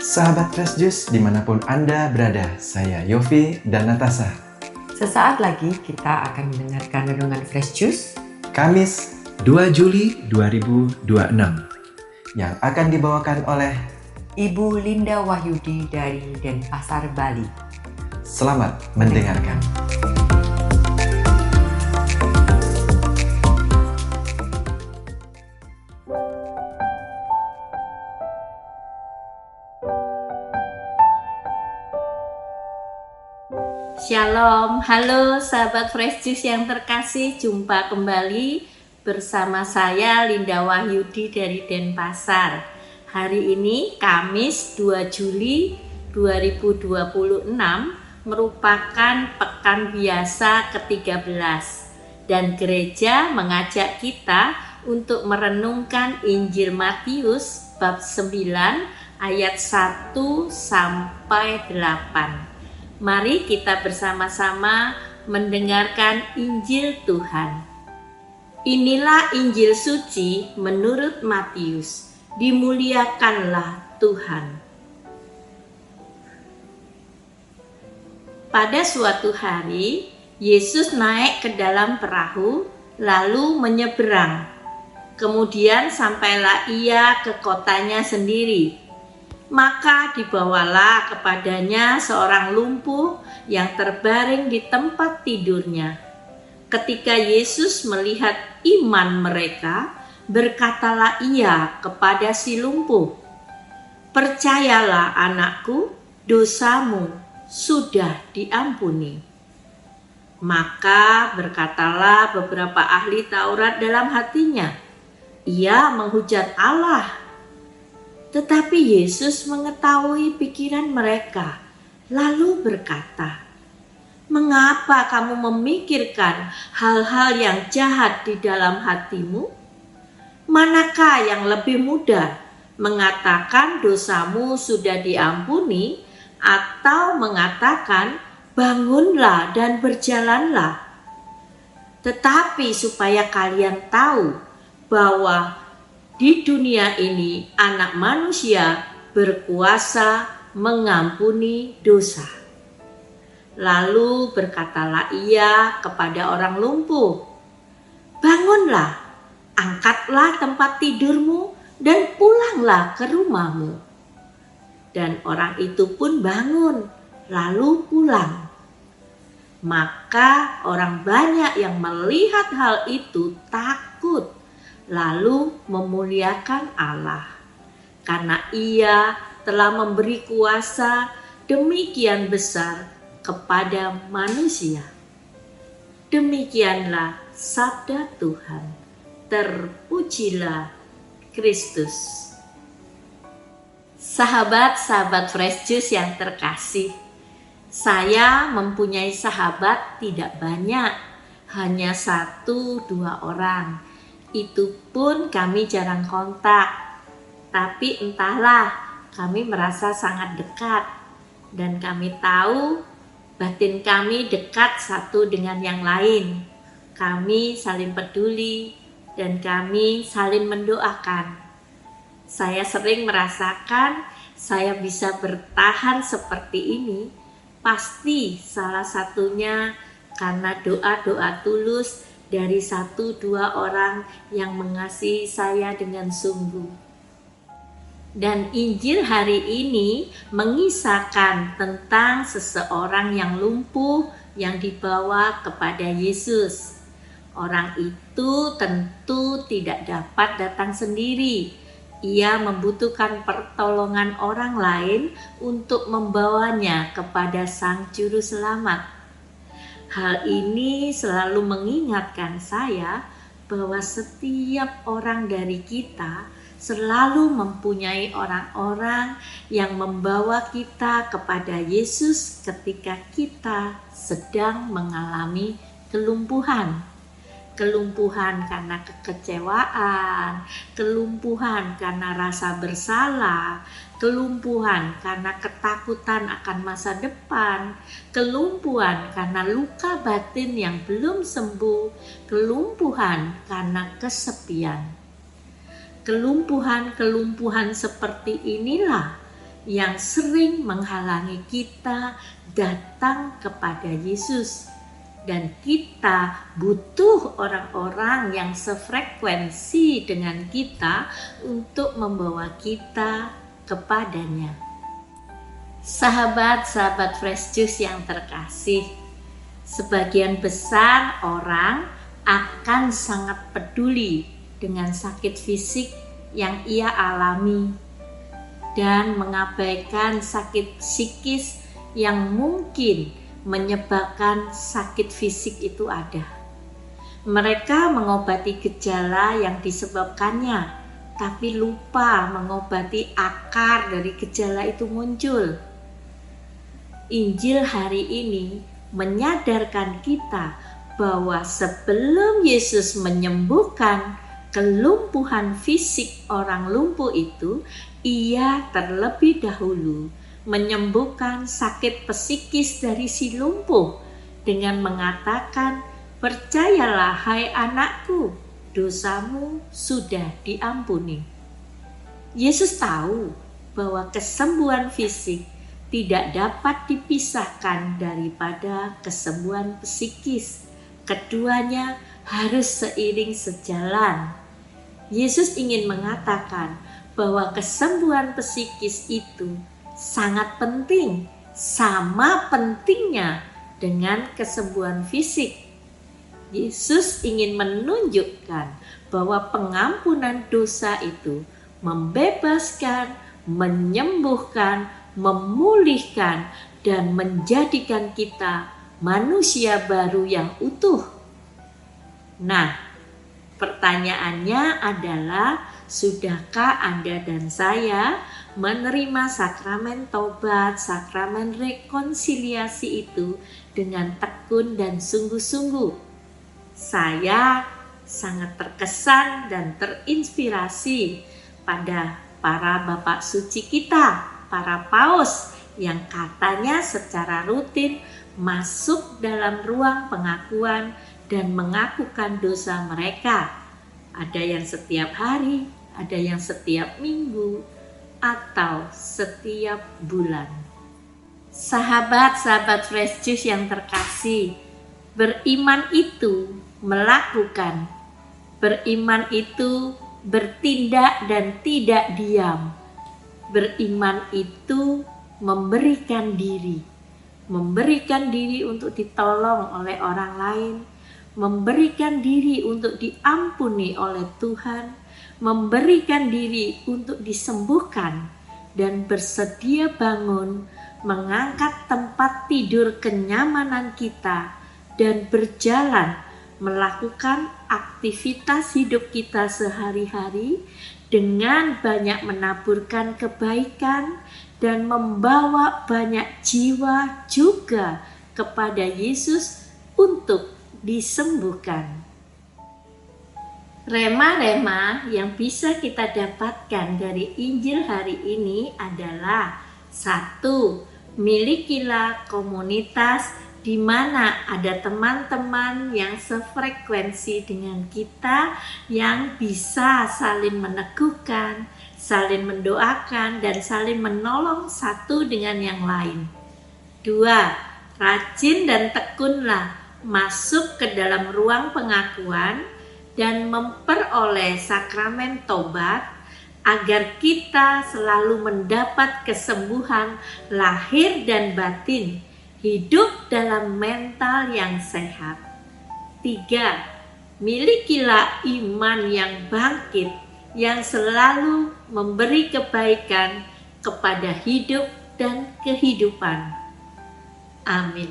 Sahabat Fresh Juice dimanapun Anda berada, saya Yofi dan Natasha. Sesaat lagi kita akan mendengarkan renungan Fresh Juice Kamis 2 Juli 2026 yang akan dibawakan oleh Ibu Linda Wahyudi dari Denpasar, Bali. Selamat mendengarkan. Shalom, halo sahabat Fresh Juice yang terkasih, jumpa kembali bersama saya Linda Wahyudi dari Denpasar. Hari ini Kamis 2 Juli 2026 merupakan pekan biasa ke-13 dan gereja mengajak kita untuk merenungkan Injil Matius bab 9 ayat 1 sampai 8. Mari kita bersama-sama mendengarkan Injil Tuhan. Inilah Injil suci menurut Matius. Dimuliakanlah Tuhan. Pada suatu hari, Yesus naik ke dalam perahu lalu menyeberang. Kemudian sampailah ia ke kotanya sendiri. Maka dibawalah kepadanya seorang lumpuh yang terbaring di tempat tidurnya. Ketika Yesus melihat iman mereka, berkatalah ia kepada si lumpuh, "Percayalah anakku, dosamu sudah diampuni." Maka berkatalah beberapa ahli Taurat dalam hatinya, "Ia menghujat Allah." Tetapi Yesus mengetahui pikiran mereka, lalu berkata, "Mengapa kamu memikirkan hal-hal yang jahat di dalam hatimu? Manakah yang lebih mudah, mengatakan dosamu sudah diampuni, atau mengatakan bangunlah dan berjalanlah? Tetapi supaya kalian tahu bahwa di dunia ini Anak Manusia berkuasa mengampuni dosa." Lalu berkatalah ia kepada orang lumpuh, "Bangunlah, angkatlah tempat tidurmu dan pulanglah ke rumahmu." Dan orang itu pun bangun, lalu pulang. Maka orang banyak yang melihat hal itu takut, lalu memuliakan Allah, karena Ia telah memberi kuasa demikian besar kepada manusia. Demikianlah sabda Tuhan. Terpujilah Kristus. Sahabat-sahabat Fresh Juice yang terkasih, saya mempunyai sahabat tidak banyak, hanya 1-2 orang. Itu pun kami jarang kontak, tapi entahlah, kami merasa sangat dekat dan kami tahu batin kami dekat satu dengan yang lain. Kami saling peduli dan kami saling mendoakan. Saya sering merasakan saya bisa bertahan seperti ini, pasti salah satunya karena doa-doa tulus dari 1-2 orang yang mengasihi saya dengan sungguh. Dan Injil hari ini mengisahkan tentang seseorang yang lumpuh yang dibawa kepada Yesus. Orang itu tentu tidak dapat datang sendiri. Ia membutuhkan pertolongan orang lain untuk membawanya kepada Sang Juru Selamat. Hal ini selalu mengingatkan saya bahwa setiap orang dari kita selalu mempunyai orang-orang yang membawa kita kepada Yesus ketika kita sedang mengalami kelumpuhan. Kelumpuhan karena kekecewaan, kelumpuhan karena rasa bersalah, kelumpuhan karena ketakutan akan masa depan, kelumpuhan karena luka batin yang belum sembuh, kelumpuhan karena kesepian. Kelumpuhan-kelumpuhan seperti inilah yang sering menghalangi kita datang kepada Yesus. Dan kita butuh orang-orang yang sefrekuensi dengan kita untuk membawa kita kepadanya. Sahabat-sahabat Fresh Juice yang terkasih, sebagian besar orang akan sangat peduli dengan sakit fisik yang ia alami dan mengabaikan sakit psikis yang mungkin menyebabkan sakit fisik itu ada. Mereka mengobati gejala yang disebabkannya, tapi lupa mengobati akar dari gejala itu muncul. Injil hari ini menyadarkan kita bahwa sebelum Yesus menyembuhkan kelumpuhan fisik orang lumpuh itu, ia terlebih dahulu menyembuhkan sakit psikis dari si lumpuh dengan mengatakan, "Percayalah hai anakku, dosamu sudah diampuni." Yesus tahu bahwa kesembuhan fisik tidak dapat dipisahkan daripada kesembuhan psikis. Keduanya harus seiring sejalan. Yesus ingin mengatakan bahwa kesembuhan psikis itu sangat penting, sama pentingnya dengan kesembuhan fisik. Yesus ingin menunjukkan bahwa pengampunan dosa itu membebaskan, menyembuhkan, memulihkan, dan menjadikan kita manusia baru yang utuh. Nah, pertanyaannya adalah, sudahkah Anda dan saya menerima sakramen tobat, sakramen rekonsiliasi itu dengan tekun dan sungguh-sungguh? Saya sangat terkesan dan terinspirasi pada para bapak suci kita, para paus yang katanya secara rutin masuk dalam ruang pengakuan dan mengakukan dosa mereka. Ada yang setiap hari, ada yang setiap minggu, atau setiap bulan. Sahabat-sahabat Fresh Juice yang terkasih, beriman itu melakukan, beriman itu bertindak dan tidak diam. Beriman itu memberikan diri untuk ditolong oleh orang lain, memberikan diri untuk diampuni oleh Tuhan, memberikan diri untuk disembuhkan, dan bersedia bangun mengangkat tempat tidur kenyamanan kita dan berjalan melakukan aktivitas hidup kita sehari-hari dengan banyak menaburkan kebaikan dan membawa banyak jiwa juga kepada Yesus untuk disembuhkan. Rema-rema yang bisa kita dapatkan dari Injil hari ini adalah: 1. Milikilah komunitas di mana ada teman-teman yang sefrekuensi dengan kita, yang bisa saling meneguhkan, saling mendoakan, dan saling menolong satu dengan yang lain. 2. Rajin dan tekunlah masuk ke dalam ruang pengakuan dan memperoleh sakramen tobat agar kita selalu mendapat kesembuhan lahir dan batin, hidup dalam mental yang sehat. 3. Milikilah iman yang bangkit, yang selalu memberi kebaikan kepada hidup dan kehidupan. Amin.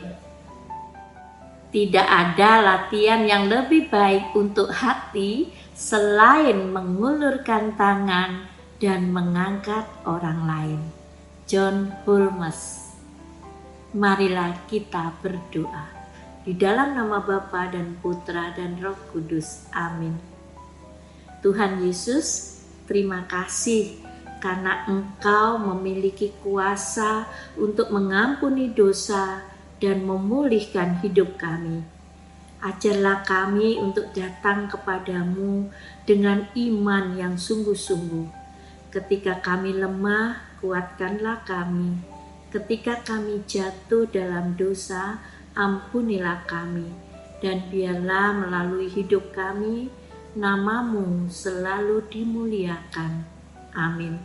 Tidak ada latihan yang lebih baik untuk hati selain mengulurkan tangan dan mengangkat orang lain. John Holmes. Marilah kita berdoa. Di dalam nama Bapa dan Putra dan Roh Kudus. Amin. Tuhan Yesus, terima kasih karena Engkau memiliki kuasa untuk mengampuni dosa dan memulihkan hidup kami. Ajarlah kami untuk datang kepadamu dengan iman yang sungguh-sungguh. Ketika kami lemah, kuatkanlah kami. Ketika kami jatuh dalam dosa, ampunilah kami. Dan biarlah melalui hidup kami, nama-Mu selalu dimuliakan. Amin.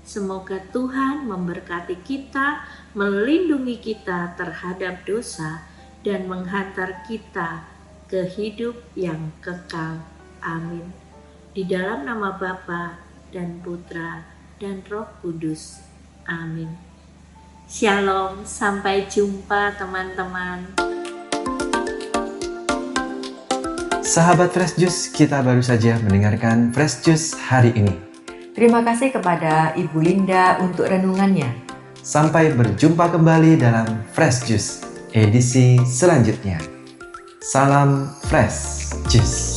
Semoga Tuhan memberkati kita, melindungi kita terhadap dosa, dan menghantar kita ke hidup yang kekal. Amin. Di dalam nama Bapa dan Putra dan Roh Kudus. Amin. Shalom, sampai jumpa teman-teman. Sahabat Fresh Juice, kita baru saja mendengarkan Fresh Juice hari ini. Terima kasih kepada Ibu Linda untuk renungannya. Sampai berjumpa kembali dalam Fresh Juice edisi selanjutnya. Salam Fresh Juice.